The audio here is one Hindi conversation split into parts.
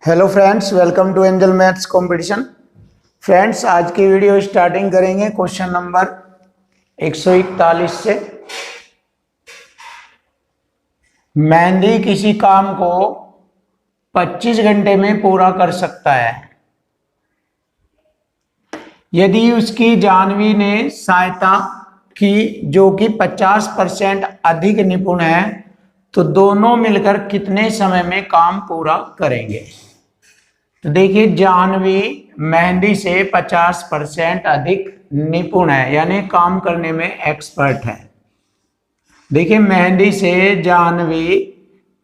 Hello friends, welcome to Angel maths competition. Friends, आज की वीडियो स्टार्टिंग करेंगे क्वेश्चन नंबर 141 से। मेहंदी किसी काम को 25 घंटे में पूरा कर सकता है यदि उसकी जाह्नवी ने सहायता की जो कि 50% अधिक निपुण है, तो दोनों मिलकर कितने समय में काम पूरा करेंगे। तो देखिए, जाह्नवी मेहंदी से 50% अधिक निपुण है, यानी काम करने में एक्सपर्ट है। देखिए, मेहंदी से जाह्नवी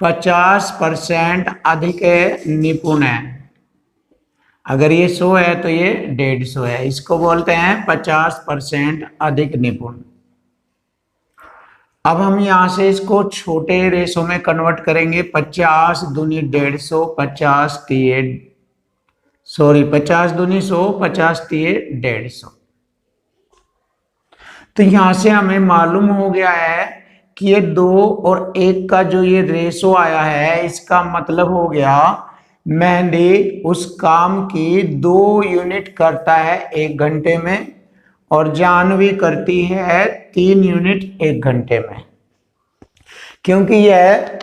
50% अधिक निपुण है। अगर ये 100 है तो ये 150 है। इसको बोलते हैं 50% अधिक निपुण। अब हम यहां से इसको छोटे रेशो में कन्वर्ट करेंगे। 50 दूनी 150, 50 तिये 50 दूनी 100, 50 तिये 150। तो यहां से हमें मालूम हो गया है कि ये 2 और 1 का जो ये रेशो आया है, इसका मतलब हो गया मेहंदी उस काम की 2 यूनिट करता है 1 घंटे में, और जाह्नवी करती है 3 यूनिट 1 घंटे में। क्योंकि यह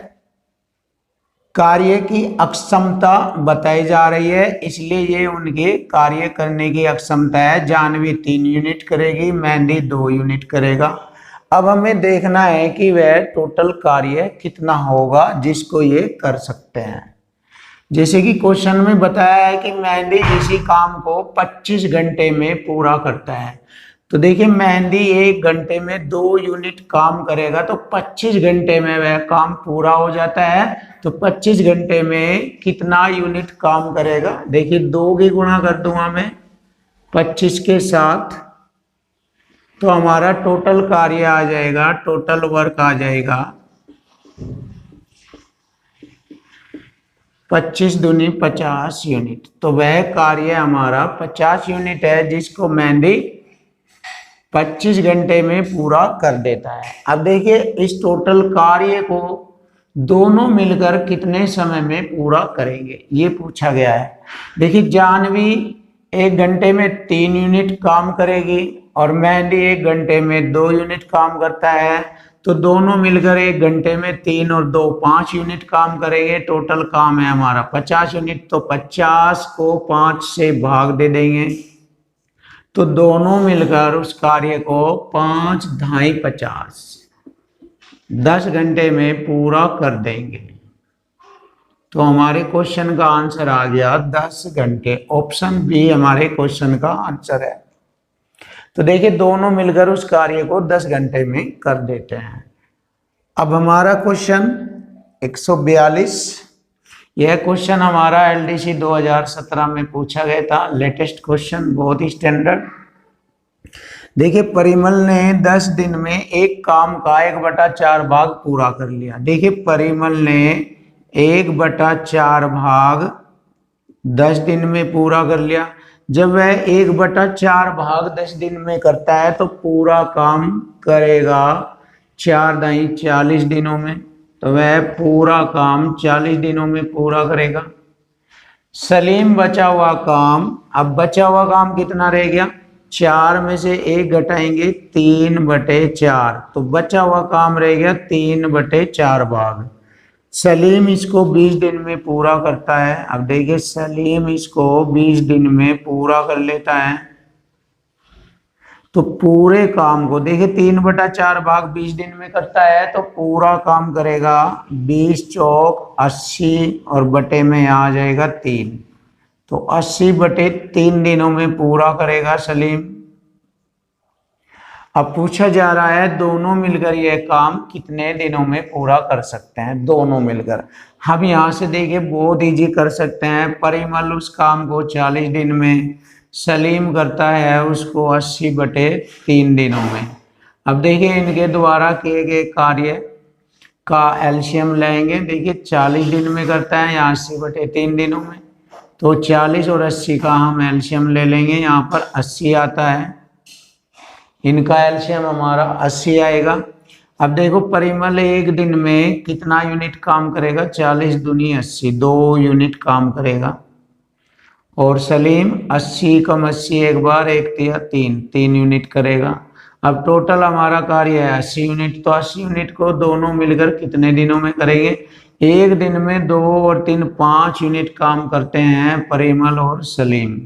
कार्य की अक्षमता बताई जा रही है, इसलिए ये उनके कार्य करने की अक्षमता है। जाह्नवी 3 यूनिट करेगी, मेहंदी 2 यूनिट करेगा। अब हमें देखना है कि वह टोटल कार्य कितना होगा जिसको ये कर सकते हैं। जैसे कि क्वेश्चन में बताया है कि मेहंदी किसी काम को 25 घंटे में पूरा करता है। तो देखिए, मेहंदी 1 घंटे में 2 यूनिट काम करेगा, तो 25 घंटे में वह काम पूरा हो जाता है। तो 25 घंटे में कितना यूनिट काम करेगा। देखिए, 2 की गुणा कर दूंगा मैं 25 के साथ, तो हमारा टोटल कार्य आ जाएगा, टोटल वर्क आ जाएगा 25 दूनी 50 यूनिट। तो वह कार्य हमारा 50 यूनिट है जिसको मेहंदी 25 घंटे में पूरा कर देता है। अब देखिए, इस टोटल कार्य को दोनों मिलकर कितने समय में पूरा करेंगे, ये पूछा गया है। देखिए, जाह्नवी 1 घंटे में 3 यूनिट काम करेगी और मेहंदी 1 घंटे में 2 यूनिट काम करता है। तो दोनों मिलकर 1 घंटे में 3 और 2 5 यूनिट काम करेंगे। टोटल काम है हमारा 50 यूनिट। तो 50 को 5 से भाग दे देंगे, तो दोनों मिलकर उस कार्य को 5 ढाई 50 10 घंटे में पूरा कर देंगे। तो हमारे क्वेश्चन का आंसर आ गया 10 घंटे। ऑप्शन बी हमारे क्वेश्चन का आंसर है। तो देखिए, दोनों मिलकर उस कार्य को 10 घंटे में कर देते हैं। अब हमारा क्वेश्चन 142, यह क्वेश्चन हमारा एलडीसी 2017 में पूछा गया था। लेटेस्ट क्वेश्चन, बहुत ही स्टैंडर्ड। देखिए, परिमल ने 10 दिन में एक काम का 1/4 भाग पूरा कर लिया। देखिए, परिमल ने 1/4 भाग 10 दिन में पूरा कर लिया। जब वह 1/4 भाग 10 दिन में करता है तो पूरा काम करेगा 4 दाई 40 दिनों में। तो वह पूरा काम 40 दिनों में पूरा करेगा। सलीम बचा हुआ काम, अब बचा हुआ काम कितना रह गया, 4 में से 1 घटाएंगे 3/4, तो बचा हुआ काम रह गया 3/4 भाग। सलीम इसको 20 दिन में पूरा करता है। अब देखिए, सलीम इसको 20 दिन में पूरा कर लेता है। तो पूरे काम को देखिए, 3/4 भाग 20 दिन में करता है, तो पूरा काम करेगा 20 चौक 80 और बटे में आ जाएगा 3। तो 80/3 दिनों में पूरा करेगा सलीम। अब पूछा जा रहा है दोनों मिलकर यह काम कितने दिनों में पूरा कर सकते हैं। दोनों मिलकर हम यहां से देखिए बहुत इजी कर सकते हैं। परिमल उस काम को 40 दिन में, सलीम करता है उसको 80/3 दिनों में। अब देखिए, इनके द्वारा किए गए कार्य का एलसीएम लेंगे। देखिए, 40 दिन में करता है या 80/3 दिनों में, तो 40 और 80 का हम एलसीएम ले लेंगे। यहाँ पर 80 आता है, इनका एलसीएम हमारा 80 आएगा। अब देखो परिमल एक दिन में कितना यूनिट काम करेगा, 40 दूनी 80, 2 यूनिट काम करेगा। और सलीम 80 कम 80 एक बार, एक तिया 3, 3 यूनिट करेगा। अब टोटल हमारा कार्य है 80 यूनिट, तो 80 यूनिट को दोनों मिलकर कितने दिनों में करेंगे? एक दिन में 2 और 3 5 यूनिट काम करते हैं परिमल और सलीम,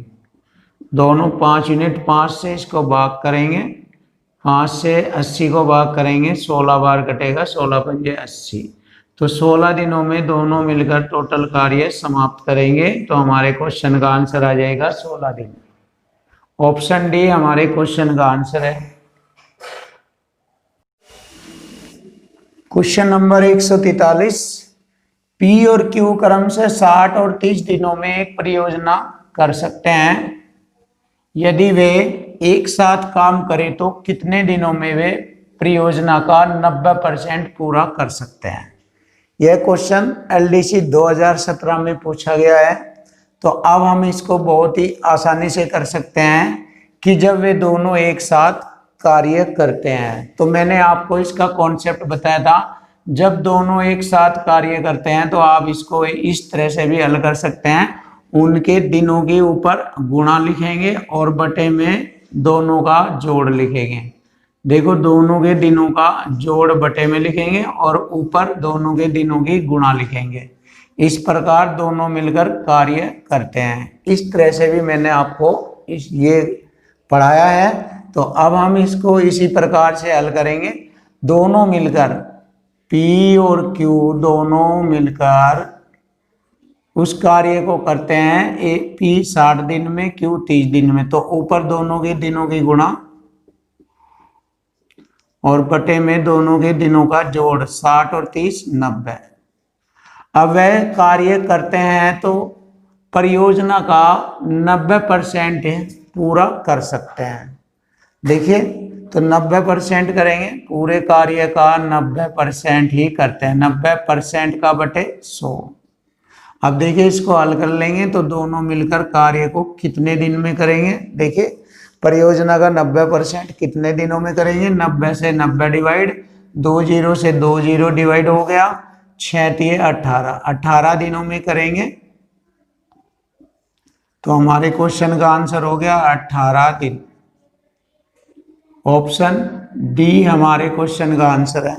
दोनों 5 यूनिट। 5 से इसको भाग करेंगे, 5 से 80 को भाग करेंगे, 16 बार कटेगा, 16 पंजे 80, तो 16 दिनों में दोनों मिलकर टोटल कार्य समाप्त करेंगे। तो हमारे क्वेश्चन का आंसर आ जाएगा 16 दिन। ऑप्शन डी हमारे क्वेश्चन का आंसर है। क्वेश्चन नंबर 143, पी और क्यू क्रम से 60 और 30 दिनों में एक परियोजना कर सकते हैं। यदि वे एक साथ काम करें तो कितने दिनों में वे परियोजना का 90% पूरा कर सकते हैं? यह क्वेश्चन एलडीसी 2017 में पूछा गया है। तो अब हम इसको बहुत ही आसानी से कर सकते हैं कि जब वे दोनों एक साथ कार्य करते हैं। तो मैंने आपको इसका कॉन्सेप्ट बताया था, जब दोनों एक साथ कार्य करते हैं तो आप इसको इस तरह से भी हल कर सकते हैं। उनके दिनों के ऊपर गुणा लिखेंगे और बटे में दोनों का जोड़ लिखेंगे। देखो दोनों के दिनों का जोड़ बटे में लिखेंगे और ऊपर दोनों के दिनों की गुणा लिखेंगे। इस प्रकार दोनों मिलकर कार्य करते हैं। इस तरह से भी मैंने आपको ये पढ़ाया है। तो अब हम इसको इसी प्रकार से हल करेंगे। दोनों मिलकर P और Q दोनों मिलकर उस कार्य को करते हैं, P 60 दिन में, Q 30 दिन में। तो ऊपर दोनों के दिनों की गुणा और बटे में दोनों के दिनों का जोड़, 60 और 30 90। अब वह कार्य करते हैं तो परियोजना का 90% पूरा कर सकते हैं। देखिए तो 90% करेंगे, पूरे कार्य का 90% ही करते हैं। 90% का बटे 100। अब देखिए इसको हल कर लेंगे तो दोनों मिलकर कार्य को कितने दिन में करेंगे। देखिए परियोजना का 90% कितने दिनों में करेंगे? 90 से 90 डिवाइड, 2 0 से 2 0 डिवाइड हो गया, 6 3 18, 18 दिनों में करेंगे। तो हमारे क्वेश्चन का आंसर हो गया 18 दिन। ऑप्शन डी हमारे क्वेश्चन का आंसर है।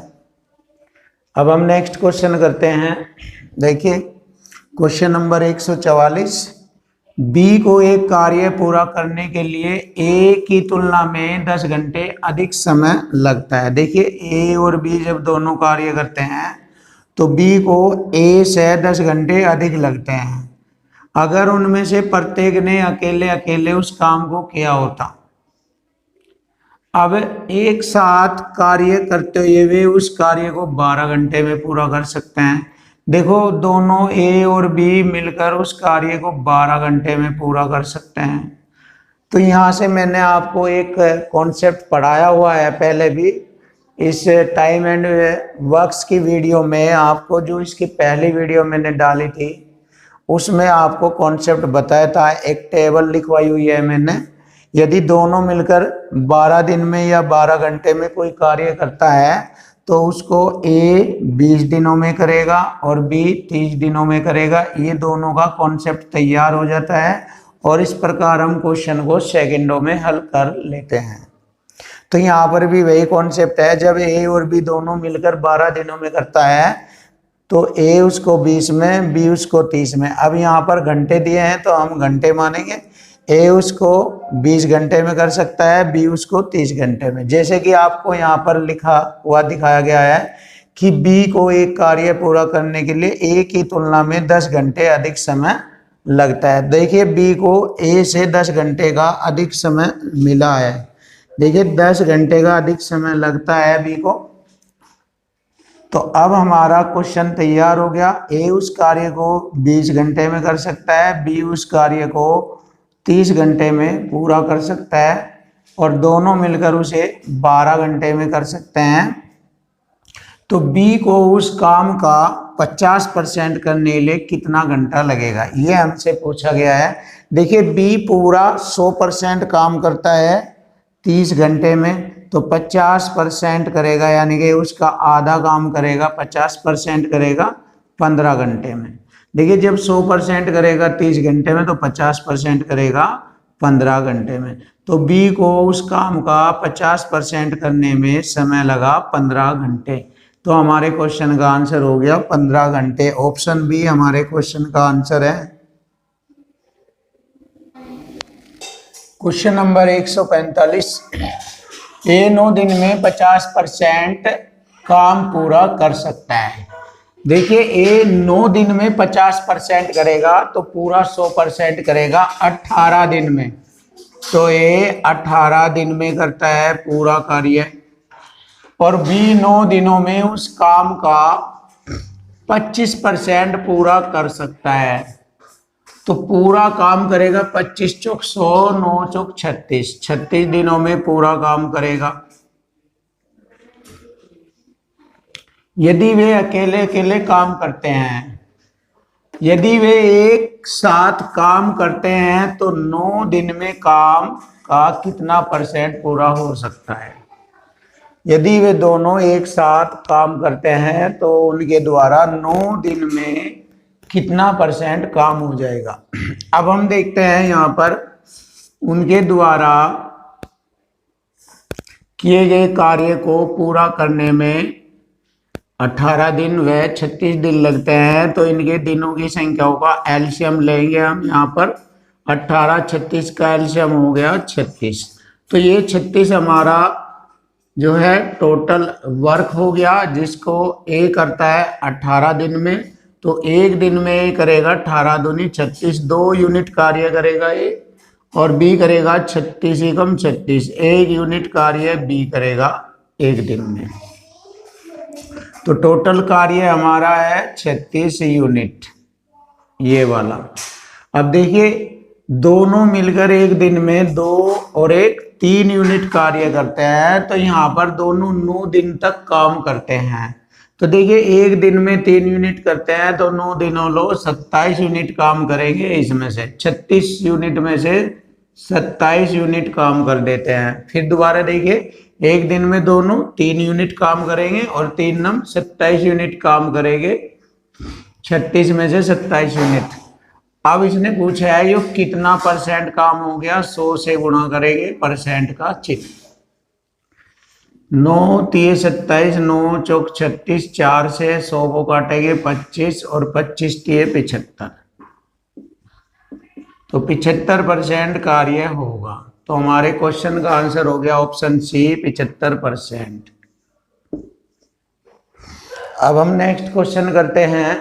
अब हम नेक्स्ट क्वेश्चन करते हैं। देखिए क्वेश्चन नंबर 144, बी को एक कार्य पूरा करने के लिए ए की तुलना में 10 घंटे अधिक समय लगता है। देखिए ए और बी जब दोनों कार्य करते हैं तो बी को ए से 10 घंटे अधिक लगते हैं। अगर उनमें से प्रत्येक ने अकेले अकेले उस काम को किया होता। अब एक साथ कार्य करते हुए वे उस कार्य को 12 घंटे में पूरा कर सकते हैं। देखो दोनों ए और बी मिलकर उस कार्य को 12 घंटे में पूरा कर सकते हैं। तो यहाँ से मैंने आपको एक कॉन्सेप्ट पढ़ाया हुआ है पहले भी, इस टाइम एंड वर्क्स की वीडियो में। आपको जो इसकी पहली वीडियो मैंने डाली थी उसमें आपको कॉन्सेप्ट बताया था। एक टेबल लिखवाई हुई है मैंने। यदि दोनों मिलकर 12 दिन में या 12 घंटे में कोई कार्य करता है तो उसको ए 20 दिनों में करेगा और बी 30 दिनों में करेगा। ये दोनों का कॉन्सेप्ट तैयार हो जाता है और इस प्रकार हम क्वेश्चन को सेकंडों में हल कर लेते हैं। तो यहाँ पर भी वही कॉन्सेप्ट है। जब ए और बी दोनों मिलकर 12 दिनों में करता है तो ए उसको 20 में, बी उसको 30 में। अब यहाँ पर घंटे दिए हैं तो हम घंटे मानेंगे। ए उसको 20 घंटे में कर सकता है, बी उसको 30 घंटे में। जैसे कि आपको यहाँ पर लिखा हुआ दिखाया गया है कि बी को एक कार्य पूरा करने के लिए ए की तुलना में 10 घंटे अधिक समय लगता है। देखिए बी को ए से 10 घंटे का अधिक समय मिला है। देखिए 10 घंटे का अधिक समय लगता है बी को। तो अब हमारा क्वेश्चन तैयार हो गया। ए उस कार्य को 20 घंटे में कर सकता है, बी उस कार्य को 30 घंटे में पूरा कर सकता है और दोनों मिलकर उसे 12 घंटे में कर सकते हैं। तो बी को उस काम का 50% करने के लिए कितना घंटा लगेगा, ये हमसे पूछा गया है। देखिए बी पूरा 100% काम करता है 30 घंटे में, तो 50% करेगा, यानी कि उसका आधा काम करेगा, 50% करेगा 15 घंटे में। देखिए जब 100% करेगा 30 घंटे में, तो 50% करेगा 15 घंटे में। तो बी को उस काम का 50% करने में समय लगा 15 घंटे। तो हमारे क्वेश्चन का आंसर हो गया 15 घंटे। ऑप्शन बी हमारे क्वेश्चन का आंसर है। क्वेश्चन नंबर 145, ए 9 दिन में 50% काम पूरा कर सकता है। देखिए ए 9 दिन में 50% करेगा तो पूरा 100% करेगा 18 दिन में। तो ए 18 दिन में करता है पूरा कार्य, और बी 9 दिनों में उस काम का 25% पूरा कर सकता है। तो पूरा काम करेगा 25 चौक 100, 9 चौक 36, 36 दिनों में पूरा काम करेगा। यदि वे अकेले अकेले काम करते हैं, यदि वे एक साथ काम करते हैं तो 9 दिन में काम का कितना % पूरा हो सकता है। यदि वे दोनों एक साथ काम करते हैं तो उनके द्वारा 9 दिन में कितना % काम हो जाएगा। अब हम देखते हैं यहाँ पर उनके द्वारा किए गए कार्य को पूरा करने में 18 दिन व 36 दिन लगते हैं। तो इनके दिनों की संख्याओं का एलसीएम लेंगे हम। यहाँ पर 18 36 का एलसीएम हो गया 36। तो ये 36 हमारा जो है टोटल वर्क हो गया, जिसको ए करता है 18 दिन में। तो एक दिन में ए करेगा 18 दूनी 36, 2 यूनिट कार्य करेगा ए, और बी करेगा 36 एकम 36, 1 यूनिट कार्य बी करेगा एक दिन में। तो टोटल कार्य हमारा है 36 यूनिट, ये वाला। अब देखिए दोनों मिलकर एक दिन में 2 और 1 3 यूनिट कार्य करते हैं। तो यहाँ पर दोनों 9 दिन तक काम करते हैं। तो देखिए एक दिन में 3 यूनिट करते हैं, तो 9 दिनों लो 27 यूनिट काम करेंगे। इसमें से 36 यूनिट में से 27 यूनिट काम कर देते हैं। फिर दोबारा देखिए एक दिन में दोनों 3 यूनिट काम करेंगे, और 3 नम 27 यूनिट काम करेंगे। 36 में से 27 यूनिट। अब इसने पूछा है ये कितना % काम हो गया, 100 से गुणा करेंगे % का चिन्ह। 9 3 27, 9 चौक 36, 4 से 100 को काटेंगे 25, और 25 3 75। तो 75% कार्य होगा। तो हमारे क्वेश्चन का आंसर हो गया ऑप्शन सी 75%। अब हम नेक्स्ट क्वेश्चन करते हैं।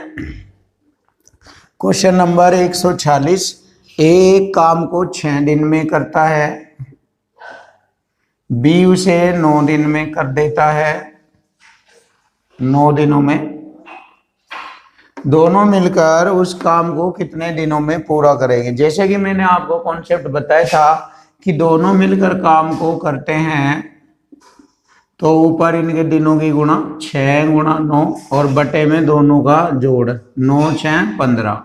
क्वेश्चन नंबर 146, ए काम को 6 दिन में करता है, बी उसे 9 दिन में कर देता है। 9 दिनों में दोनों मिलकर उस काम को कितने दिनों में पूरा करेंगे। जैसे कि मैंने आपको कॉन्सेप्ट बताया था कि दोनों मिलकर काम को करते हैं, तो ऊपर इनके दिनों की गुणा 6 गुणा 9, और बटे में दोनों का जोड़ 9 6 15।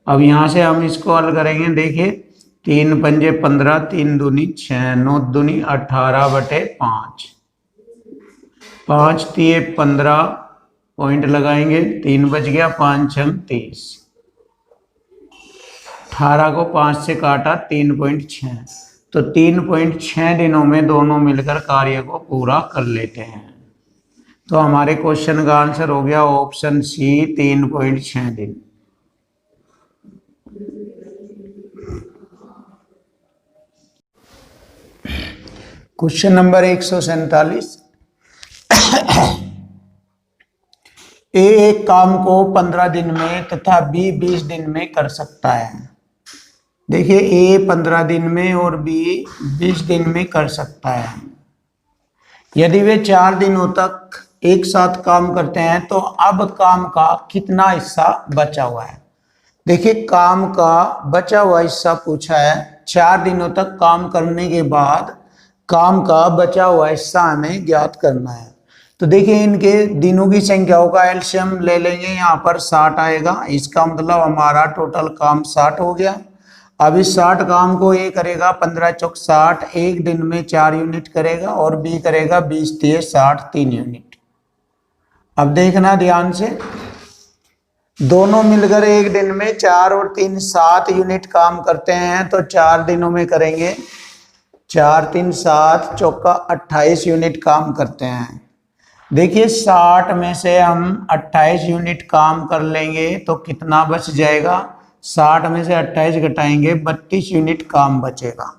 अब यहाँ से हम इसको हल करेंगे। देखिए 3 पंजे 15, 3 दूनी 6, 9 दूनी 18 बटे 5, 5 3 15 पॉइंट लगाएंगे, 3 बच गया, 5 6 30। 18 को 5 से काटा 3.6। तो 3.6 दिनों में दोनों मिलकर कार्य को पूरा कर लेते हैं। तो हमारे क्वेश्चन का आंसर हो गया ऑप्शन सी 3.6 दिन। क्वेश्चन नंबर 147, ए एक काम को 15 दिन में तथा बी 20 दिन में कर सकता है। देखिए ए 15 दिन में और बी 20 दिन में कर सकता है। यदि वे 4 दिनों तक एक साथ काम करते हैं तो अब काम का कितना हिस्सा बचा हुआ है। देखिए काम का बचा हुआ हिस्सा पूछा है। 4 दिनों तक काम करने के बाद काम का बचा हुआ हिस्सा हमें ज्ञात करना है। तो देखिए इनके दिनों की संख्याओं का एलसीएम ले लेंगे। यहाँ पर 60 आएगा, इसका मतलब हमारा टोटल काम 60 हो गया। अब इस 60 काम को ए करेगा 15 चौक 60, एक दिन में 4 यूनिट करेगा, और बी करेगा 20 3 60 3 यूनिट। अब देखना ध्यान से, दोनों मिलकर एक दिन में 4 और 3 7 यूनिट काम करते हैं, तो 4 दिनों में करेंगे 4 3 7 चौका 28 यूनिट काम करते हैं। देखिए 60 में से हम 28 यूनिट काम कर लेंगे तो कितना बच जाएगा, 60 में से 28 घटाएंगे 32 यूनिट काम बचेगा।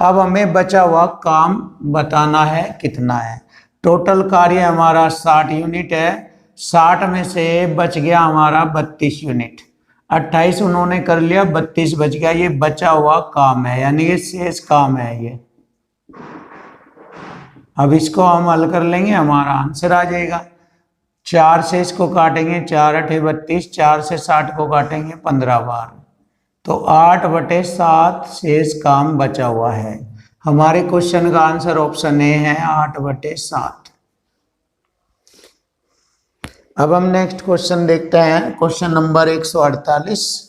अब हमें बचा हुआ काम बताना है कितना है। टोटल कार्य हमारा 60 यूनिट है, 60 में से बच गया हमारा 32 यूनिट, 28 उन्होंने कर लिया, 32 बच गया, ये बचा हुआ काम है, यानी ये शेष काम है ये। अब इसको हम हल कर लेंगे, हमारा आंसर आ जाएगा। 4 से इसको काटेंगे 4 8 32, 4 से 60 को काटेंगे 15 बार, तो 8/7 शेष काम बचा हुआ है। हमारे क्वेश्चन का आंसर ऑप्शन ए है 8/7। अब हम नेक्स्ट क्वेश्चन देखते हैं, क्वेश्चन नंबर 148।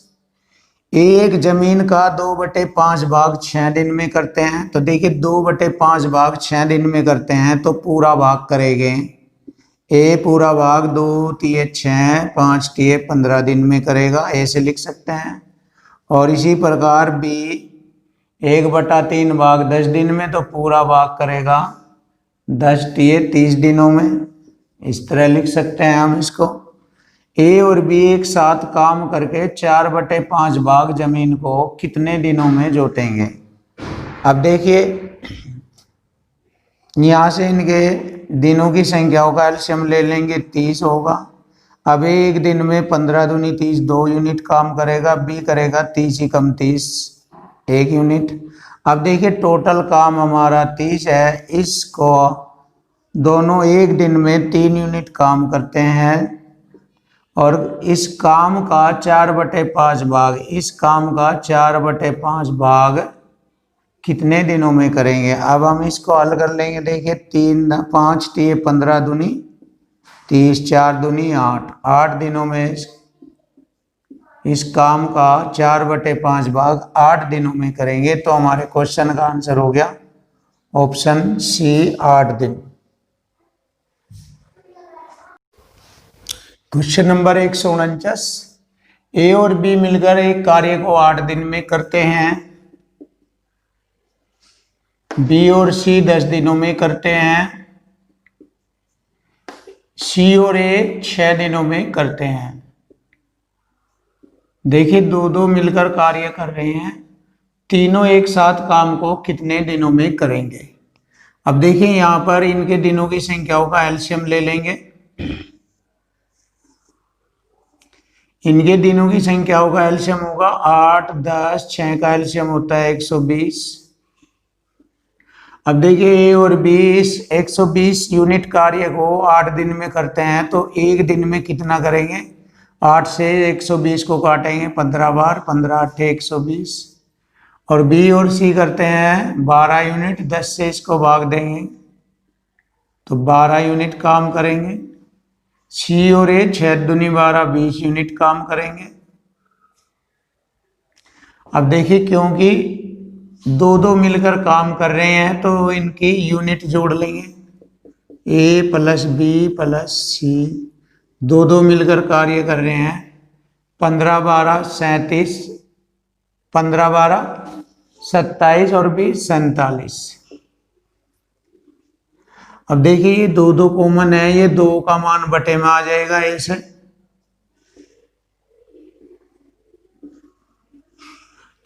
एक जमीन का 2/5 भाग 6 दिन में करते हैं। तो देखिए 2/5 भाग 6 दिन में करते हैं, तो पूरा भाग करेंगे ए, पूरा भाग 2 3 6 5 3 15 दिन में करेगा, ऐसे लिख सकते हैं। और इसी प्रकार बी 1/3 भाग 10 दिन में, तो पूरा भाग करेगा 10 3 30 दिनों में, इस तरह लिख सकते हैं हम इसको। ए और बी एक साथ काम करके 4/5 भाग जमीन को कितने दिनों में जोतेंगे। अब देखिए यहाँ से इनके दिनों की संख्याओं का एलसीएम ले लेंगे, 30 होगा। अब एक दिन में 15 दूनी 30 2 यूनिट काम करेगा, बी करेगा 30 ही कम 30 1 यूनिट। अब देखिए टोटल काम हमारा 30 है, इसको दोनों एक दिन में 3 यूनिट काम करते हैं, और इस काम का 4/5 भाग, इस काम का 4/5 भाग कितने दिनों में करेंगे। अब हम इसको हल कर लेंगे। देखिए 3 5 3 15 दूनी 30, 4 दूनी 8, 8 दिनों में इस काम का 4/5 भाग 8 दिनों में करेंगे, तो हमारे क्वेश्चन का आंसर हो गया ऑप्शन सी 8 दिन। Question number 149। ए और बी मिलकर एक कार्य को 8 दिन में करते हैं, बी और सी 10 दिनों में करते हैं, सी और ए 6 दिनों में करते हैं। देखिए दो मिलकर कार्य कर रहे हैं, तीनों एक साथ काम को कितने दिनों में करेंगे। अब देखिए यहाँ पर इनके दिनों की संख्याओं का एलसीएम ले लेंगे। इनके दिनों की संख्याओं का एलसीएम होगा 8 10, 6 का एलसीएम होता है 120। अब देखिए ए और बी इस 120 यूनिट कार्य को 8 दिन में करते हैं, तो एक दिन में कितना करेंगे। 8 से 120 को काटेंगे 15 बार, 15 8 120। और बी और सी करते हैं 12 यूनिट, 10 से इसको भाग देंगे तो 12 यूनिट काम करेंगे। सी और ए 6 दूनी 12 20 यूनिट काम करेंगे। अब देखिए क्योंकि दो मिलकर काम कर रहे हैं, तो इनकी यूनिट जोड़ लेंगे, ए प्लस बी प्लस सी, दो मिलकर कार्य कर रहे हैं। 15 12 37, 15 12 27 और भी 47। अब देखिए ये दो कॉमन है, ये 2 का मान बटे में आ जाएगा ऐसे।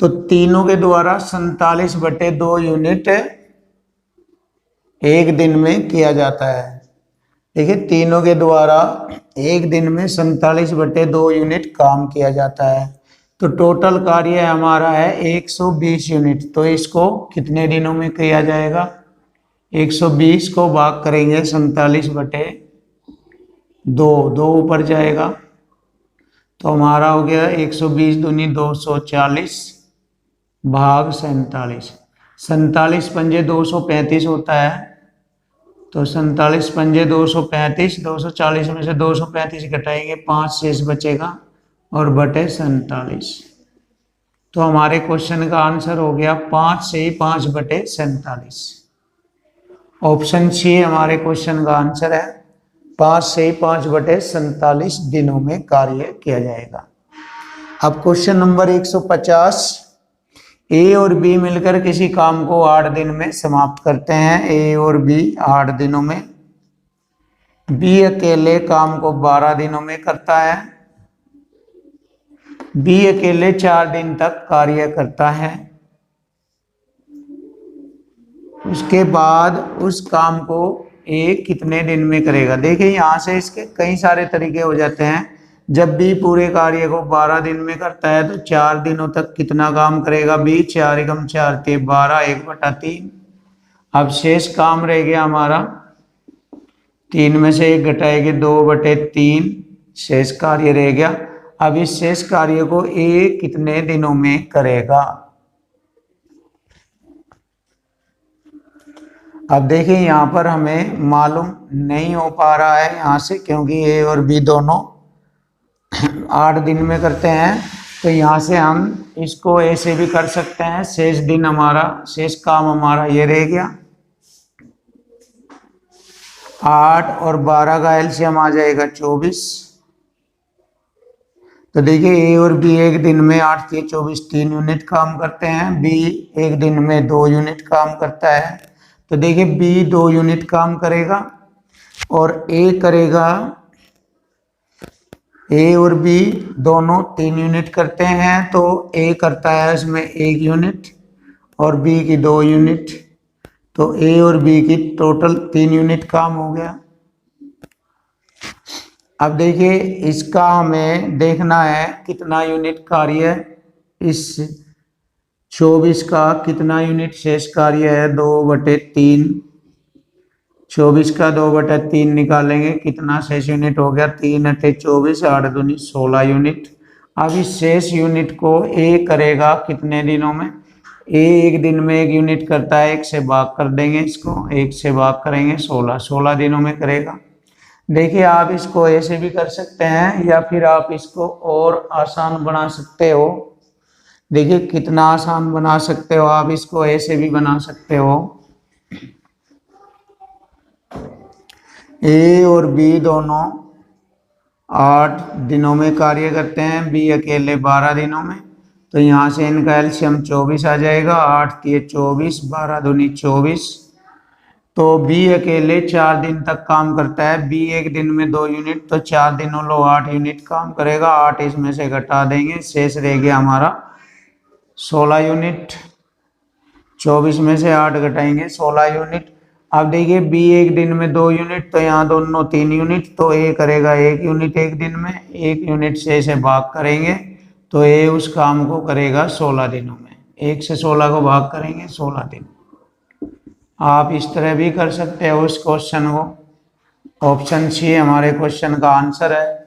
तो तीनों के द्वारा 47/2 यूनिट एक दिन में किया जाता है। देखिए तीनों के द्वारा एक दिन में 47/2 यूनिट काम किया जाता है, तो टोटल कार्य हमारा है 120 यूनिट। तो इसको कितने दिनों में किया जाएगा। 120 को भाग करेंगे 47/2, 2 ऊपर जाएगा तो हमारा हो गया 120 दूनी 240 भाग 47। 47 पंजे 235 होता है, तो 47 पंजे 235, 240 में से 235 घटाएंगे 5 शेष बचेगा और बटे 47। तो हमारे क्वेश्चन का आंसर हो गया 5 से 5/47। ऑप्शन सी हमारे क्वेश्चन का आंसर है, 5 से 5/47 दिनों में कार्य किया जाएगा। अब क्वेश्चन नंबर 150, ए और बी मिलकर किसी काम को 8 दिन में समाप्त करते हैं। ए और बी 8 दिनों में, बी अकेले काम को 12 दिनों में करता है, बी अकेले 4 दिन तक कार्य करता है। उसके बाद उस काम को ए कितने दिन में करेगा। देखिए यहाँ से इसके कई सारे तरीके हो जाते हैं। जब बी पूरे कार्य को 12 दिन में करता है तो 4 दिनों तक कितना काम करेगा बी, 4 एकम 4 ते 12, 1/3। अब शेष काम रह गया हमारा 3 में से 1 घटाएंगे 2/3, शेष कार्य रह गया। अब इस शेष कार्य को ए कितने दिनों में करेगा। अब देखिए यहाँ पर हमें मालूम नहीं हो पा रहा है यहाँ से, क्योंकि ए और बी दोनों 8 दिन में करते हैं। तो यहाँ से हम इसको ऐसे भी कर सकते हैं, शेष दिन हमारा, शेष काम हमारा ये रह गया। 8 और 12 का एलसीएम आ जाएगा 24। तो देखिए ए और बी एक दिन में 8 के 24 3 यूनिट काम करते हैं, बी एक दिन में 2 यूनिट काम करता है। तो देखिए बी 2 यूनिट काम करेगा और ए करेगा, ए और बी दोनों 3 यूनिट करते हैं। तो ए करता है इसमें 1 यूनिट और बी की 2 यूनिट, तो ए और बी की टोटल 3 यूनिट काम हो गया। अब देखिए इसका हमें देखना है कितना यूनिट कार्य, इस 24 का कितना यूनिट शेष कार्य है, 2/3। 24 का 2/3 निकालेंगे, कितना शेष यूनिट हो गया, 3 × 24, 8 दूनी 16 यूनिट। अब इस शेष यूनिट को ए करेगा कितने दिनों में। ए एक दिन में 1 यूनिट करता है, 1 से भाग कर देंगे इसको, 1 से भाग करेंगे 16 दिनों में करेगा। देखिए आप इसको ऐसे भी कर सकते हैं या फिर आप इसको और आसान बना सकते हो। देखिए कितना आसान बना सकते हो आप इसको, ऐसे भी बना सकते हो। ए और बी दोनों 8 दिनों में कार्य करते हैं, बी अकेले 12 दिनों में। तो यहाँ से इनका एलसीएम 24 आ जाएगा, 8 के 24, 12 दूनी 24। तो बी अकेले 4 दिन तक काम करता है, बी एक दिन में 2 यूनिट, तो 4 दिनों लो 8 यूनिट काम करेगा। 8 इसमें से घटा देंगे, शेष रह गया हमारा 16 यूनिट। 24 में से 8 घटाएंगे 16 यूनिट। अब देखिए बी एक दिन में 2 यूनिट, तो यहाँ दोनों 3 यूनिट, तो ए करेगा 1 यूनिट एक दिन में, 1 यूनिट से भाग करेंगे तो ए उस काम को करेगा 16 दिनों में। 1 से 16 को भाग करेंगे 16 दिन। आप इस तरह भी कर सकते हो उस क्वेश्चन को। ऑप्शन सी हमारे क्वेश्चन का आंसर है।